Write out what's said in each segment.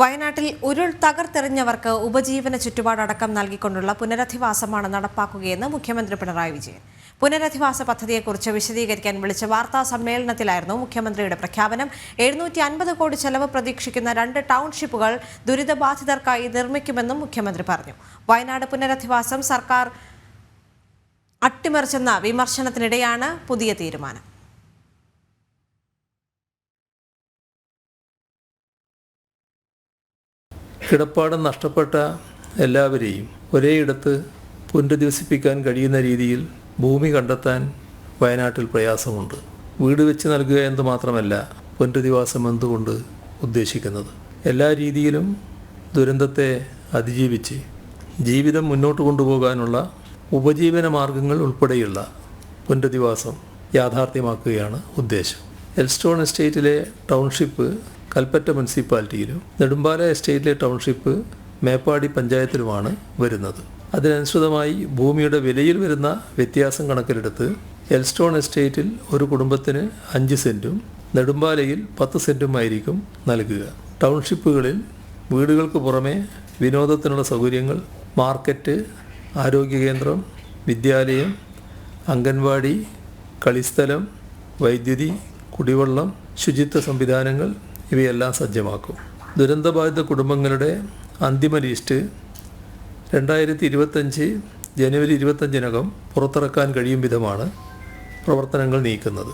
വയനാട്ടിൽ ഉരുൾ തകർത്തെറിഞ്ഞവർക്ക് ഉപജീവന ചുറ്റുപാടടക്കം നൽകിക്കൊണ്ടുള്ള പുനരധിവാസമാണ് നടപ്പാക്കുകയെന്ന് മുഖ്യമന്ത്രി പിണറായി വിജയൻ. പുനരധിവാസ പദ്ധതിയെക്കുറിച്ച് വിശദീകരിക്കാൻ വിളിച്ച വാർത്താ സമ്മേളനത്തിലായിരുന്നു മുഖ്യമന്ത്രിയുടെ പ്രഖ്യാപനം. 750 കോടി ചെലവ് പ്രതീക്ഷിക്കുന്ന 2 ടൗൺഷിപ്പുകൾ ദുരിതബാധിതർക്കായി നിർമ്മിക്കുമെന്നും മുഖ്യമന്ത്രി പറഞ്ഞു. വയനാട് പുനരധിവാസം സർക്കാർ അട്ടിമറിച്ചെന്ന വിമർശനത്തിനിടെയാണ് പുതിയ തീരുമാനം. കിടപ്പാടം നഷ്ടപ്പെട്ട എല്ലാവരെയും ഒരേയിടത്ത് പുനരധിവസിപ്പിക്കാൻ കഴിയുന്ന രീതിയിൽ ഭൂമി കണ്ടെത്താൻ വയനാട്ടിൽ പ്രയാസമുണ്ട്. വീട് വെച്ച് നൽകുക എന്ന് മാത്രമല്ല പുനരധിവാസം എന്തുകൊണ്ട് ഉദ്ദേശിക്കുന്നത്. എല്ലാ രീതിയിലും ദുരന്തത്തെ അതിജീവിച്ച് ജീവിതം മുന്നോട്ട് കൊണ്ടുപോകാനുള്ള ഉപജീവന മാർഗങ്ങൾ ഉൾപ്പെടെയുള്ള പുനരധിവാസം യാഥാർത്ഥ്യമാക്കുകയാണ് ഉദ്ദേശം. എൽസ്റ്റോൺ എസ്റ്റേറ്റിലെ ടൗൺഷിപ്പ് കൽപ്പറ്റ മുനിസിപ്പാലിറ്റിയിലും നെടുമ്പാല എസ്റ്റേറ്റിലെ ടൗൺഷിപ്പ് മേപ്പാടി പഞ്ചായത്തിലുമാണ് വരുന്നത്. അതിനനുസൃതമായി ഭൂമിയുടെ വിലയിൽ വരുന്ന വ്യത്യാസം കണക്കിലെടുത്ത് എൽസ്റ്റോൺ എസ്റ്റേറ്റിൽ ഒരു കുടുംബത്തിന് 5 സെൻറ്റും നെടുമ്പാലയിൽ 10 സെൻറ്റുമായിരിക്കും നൽകുക. ടൗൺഷിപ്പുകളിൽ വീടുകൾക്ക് പുറമെ വിനോദത്തിനുള്ള സൗകര്യങ്ങൾ, മാർക്കറ്റ്, ആരോഗ്യകേന്ദ്രം, വിദ്യാലയം, അംഗൻവാടി, കളിസ്ഥലം, വൈദ്യുതി, കുടിവെള്ളം, ശുചിത്വ സംവിധാനങ്ങൾ ഇവയെല്ലാം സജ്ജമാക്കും. ദുരന്തബാധിത കുടുംബങ്ങളുടെ അന്തിമ ലിസ്റ്റ് 2025 ജനുവരി 25-നകം പുറത്തിറക്കാൻ കഴിയും വിധമാണ് പ്രവർത്തനങ്ങൾ നീക്കുന്നത്.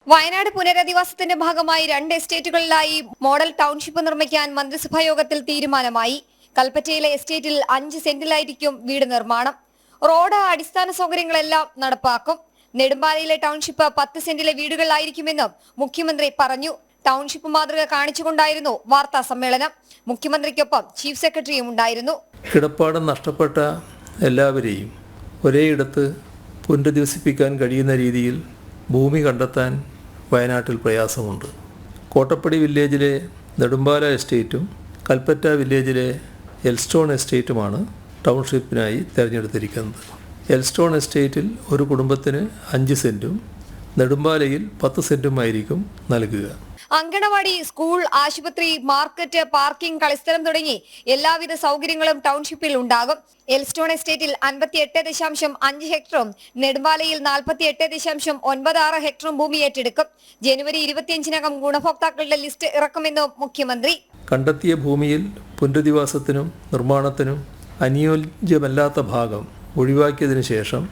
വയനാട് പുനരധിവാസത്തിന്റെ ഭാഗമായി 2 എസ്റ്റേറ്റുകളിലായി മോഡൽ ടൗൺഷിപ്പ് നിർമ്മിക്കാൻ മന്ത്രിസഭാ യോഗത്തിൽ തീരുമാനമായി. കൽപ്പറ്റയിലെ എസ്റ്റേറ്റിൽ 5 സെന്റിലായിരിക്കും വീട് നിർമ്മാണം. റോഡ്, അടിസ്ഥാന സൗകര്യങ്ങളെല്ലാം നടപ്പാക്കും. നെടുമ്പാലയിലെ ടൗൺഷിപ്പ് 10 സെന്റിലെ വീടുകളിലായിരിക്കുമെന്നും മുഖ്യമന്ത്രി പറഞ്ഞു. ടൗൺഷിപ്പ് മാതൃക കാണിച്ചുകൊണ്ടായിരുന്നു വാർത്താ സമ്മേളനം. മുഖ്യമന്ത്രിക്കൊപ്പം ചീഫ് സെക്രട്ടറിയും ഉണ്ടായിരുന്നു. കിടപ്പാടം നഷ്ടപ്പെട്ട എല്ലാവരെയും ഒരേയിടത്ത് പുനരധിവസിപ്പിക്കാൻ കഴിയുന്ന രീതിയിൽ ഭൂമി കണ്ടെത്താൻ വയനാട്ടിൽ പ്രയാസമുണ്ട്. കോട്ടപ്പടി വില്ലേജിലെ നെടുമ്പാല എസ്റ്റേറ്റും കൽപ്പറ്റ വില്ലേജിലെ എൽസ്റ്റോൺ എസ്റ്റേറ്റുമാണ് ടൗൺഷിപ്പിനായി തിരഞ്ഞെടുത്തിരിക്കുന്നത്. എൽസ്റ്റോൺ എസ്റ്റേറ്റിൽ ഒരു കുടുംബത്തിന് 5 സെൻറ്റും നെടുമ്പാലയിൽ 10 സെൻറ്റുമായിരിക്കും നൽകുക. അങ്കണവാടി, സ്കൂൾ, ആശുപത്രി, മാർക്കറ്റ്, പാർക്കിംഗ്, കളിസ്ഥലം തുടങ്ങി എല്ലാവിധ സൗകര്യങ്ങളും ടൗൺഷിപ്പിൽ ഉണ്ടാകും. എൽസ്റ്റോൺ എസ്റ്റേറ്റിൽ 58.5 ഹെക്ടറും നെടുമ്പാലയിൽ 48.96 ഹെക്ടറും ഭൂമി ഏറ്റെടുക്കും. ജനുവരി 25-നകം ഗുണഭോക്താക്കളുടെ ലിസ്റ്റ് ഇറക്കുമെന്നും മുഖ്യമന്ത്രി. കണ്ടെത്തിയ ഭൂമിയിൽ പുനരധിവാസത്തിനും നിർമ്മാണത്തിനും അനുയോജ്യമല്ലാത്ത ഭാഗം ഒഴിവാക്കിയതിനു ശേഷം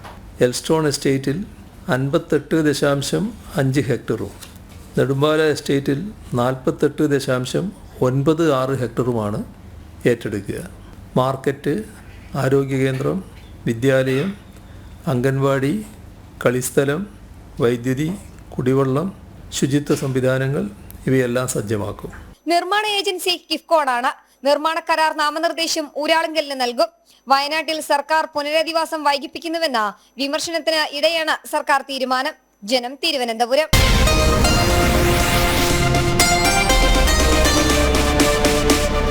എൽസ്റ്റോൺ എസ്റ്റേറ്റിൽ 58.5 ഹെക്ടറും നെടുമ്പാല എസ്റ്റേറ്റിൽ 48.96 ഹെക്ടറുമാണ് ഏറ്റെടുക്കുക. മാർക്കറ്റ്, ആരോഗ്യകേന്ദ്രം, വിദ്യാലയം, അംഗൻവാടി, കളിസ്ഥലം, വൈദ്യുതി, കുടിവെള്ളം, ശുചിത്വ സംവിധാനങ്ങൾ ഇവയെല്ലാം സജ്ജമാക്കും. നിർമ്മാണ ഏജൻസി കിഫ്കോണാണ്. നിർമ്മാണ കരാർ നാമനിർദ്ദേശം ഊരാളുങ്കലിന് നൽകും. വയനാട്ടിൽ സർക്കാർ പുനരധിവാസം വൈകിപ്പിക്കുന്നുവെന്ന വിമർശനത്തിന് ഇടെയാണ് സർക്കാർ തീരുമാനം. ജനം, തിരുവനന്തപുരം.